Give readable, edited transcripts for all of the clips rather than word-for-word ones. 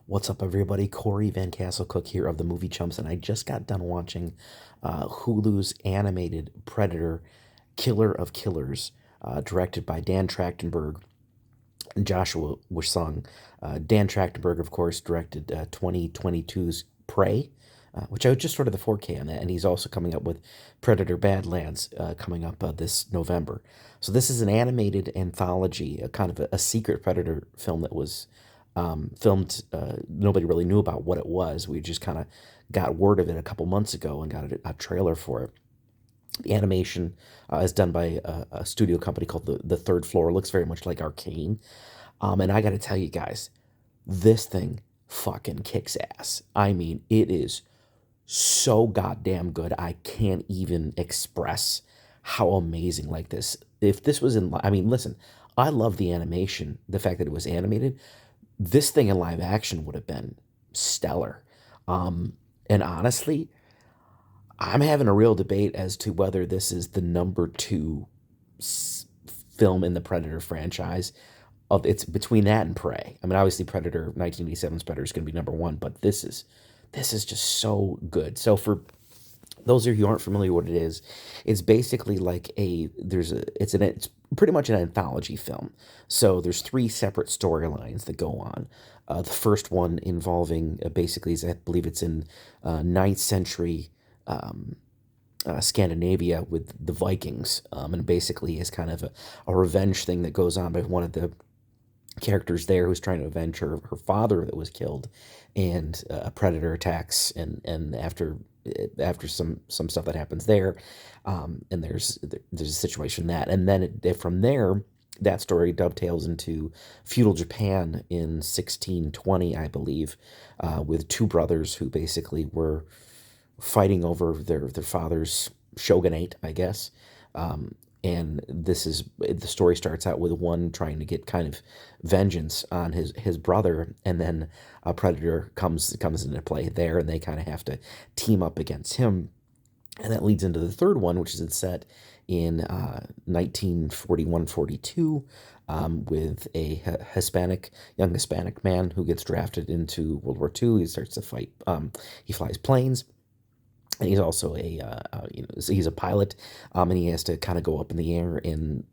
What's up, everybody? Corey Van Castlecook here of the Movie Chumps, and I just got done watching Hulu's animated Predator Killer of Killers, directed by Dan Trachtenberg and Joshua Wishsong. Dan Trachtenberg, of course, directed 2022's Prey, which I was just sort of the 4K on that, and he's also coming up with Predator Badlands coming up this November. So this is an animated anthology, a kind of a secret Predator film that was filmed. Nobody really knew about what it was. We just kind of got word of it a couple months ago and got a trailer for it. The animation is done by a studio company called the Third Floor. It looks very much like Arcane. And I got to tell you guys, this thing fucking kicks ass. I mean, it is so goddamn good. I can't even express how amazing like this. If this was in, I mean, listen, I love the animation, the fact that it was animated. This thing in live action would have been stellar. And honestly, I'm having a real debate as to whether this is the number two film in the Predator franchise. Of it's between that and Prey. I mean, obviously, Predator 1987's Predator is going to be number one, but this is just so good. So for those of you who aren't familiar with what it is, it's basically like it's pretty much an anthology film. So there's three separate storylines that go on. The first one involving basically is I believe it's in ninth century Scandinavia with the Vikings, and basically is kind of a revenge thing that goes on by one of the characters there who's trying to avenge her father that was killed, and a predator attacks, and after some stuff that happens there, and there's a situation that, and then from there that story dovetails into feudal Japan in 1620, I believe, with two brothers who basically were fighting over their father's shogunate, I guess. And this is the story starts out with one trying to get kind of vengeance on his brother, and then a predator comes into play there, and they kind of have to team up against him, and that leads into the third one, which is set in 1941-42, with a young Hispanic man who gets drafted into World War II. He starts to fight. He flies planes, and he's also he's a pilot, and he has to kind of go up in the air and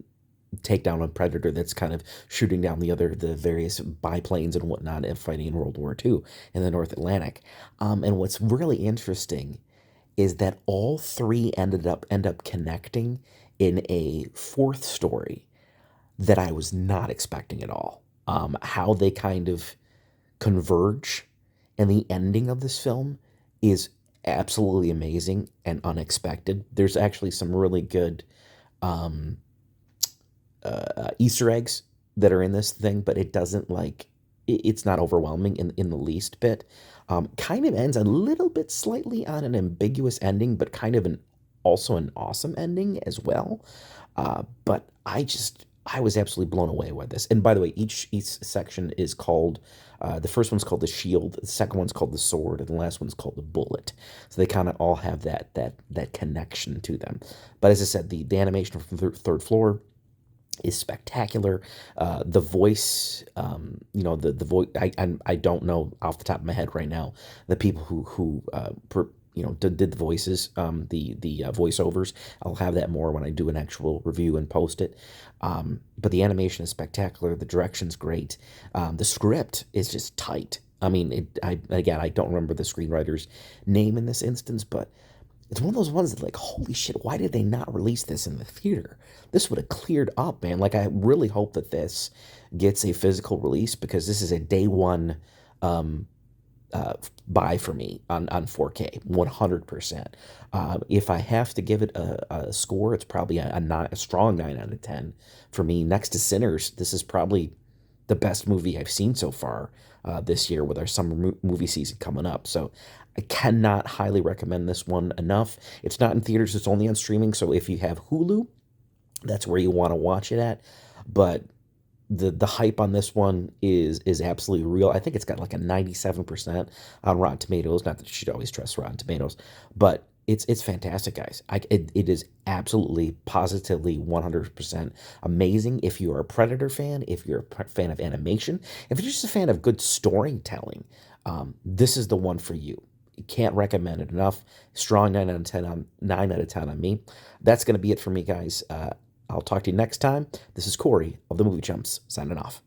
take down a predator that's kind of shooting down the various biplanes and whatnot and fighting in World War II in the North Atlantic. And what's really interesting is that all three end up connecting in a fourth story that I was not expecting at all. How they kind of converge, and the ending of this film is absolutely amazing and unexpected. There's actually some really good um, Easter eggs that are in this thing, but it doesn't it's not overwhelming in the least bit. Kind of ends a little bit slightly on an ambiguous ending, but kind of also an awesome ending as well. But I was absolutely blown away with this. And by the way, each section is called, the first one's called the shield, the second one's called the sword, and the last one's called the bullet. So they kind of all have that connection to them. But as I said, the animation from the third floor is spectacular. The voice, the voice. I don't know off the top of my head right now the people did the voices, the voiceovers. I'll have that more when I do an actual review and post it. But the animation is spectacular. The direction's great. The script is just tight. I mean, I don't remember the screenwriter's name in this instance, but it's one of those ones that, like, holy shit, why did they not release this in the theater? This would have cleared up, man. Like, I really hope that this gets a physical release, because this is a day one um, buy for me on 4K, 100%. If I have to give it a score, it's probably a strong 9 out of 10 for me. Next to Sinners, this is probably the best movie I've seen so far this year with our summer movie season coming up. So I cannot highly recommend this one enough. It's not in theaters, it's only on streaming. So if you have Hulu, that's where you want to watch it at. But the hype on this one is absolutely real. I think it's got like a 97% on Rotten Tomatoes. Not that you should always trust Rotten Tomatoes, but It's fantastic, guys. It is absolutely, positively, 100% amazing. If you're a Predator fan, if you're a fan of animation, if you're just a fan of good storytelling, this is the one for you. You can't recommend it enough. Strong 9 out of 10 on 9 out of 10 on me. That's gonna be it for me, guys. I'll talk to you next time. This is Corey of the Movie Chumps signing off.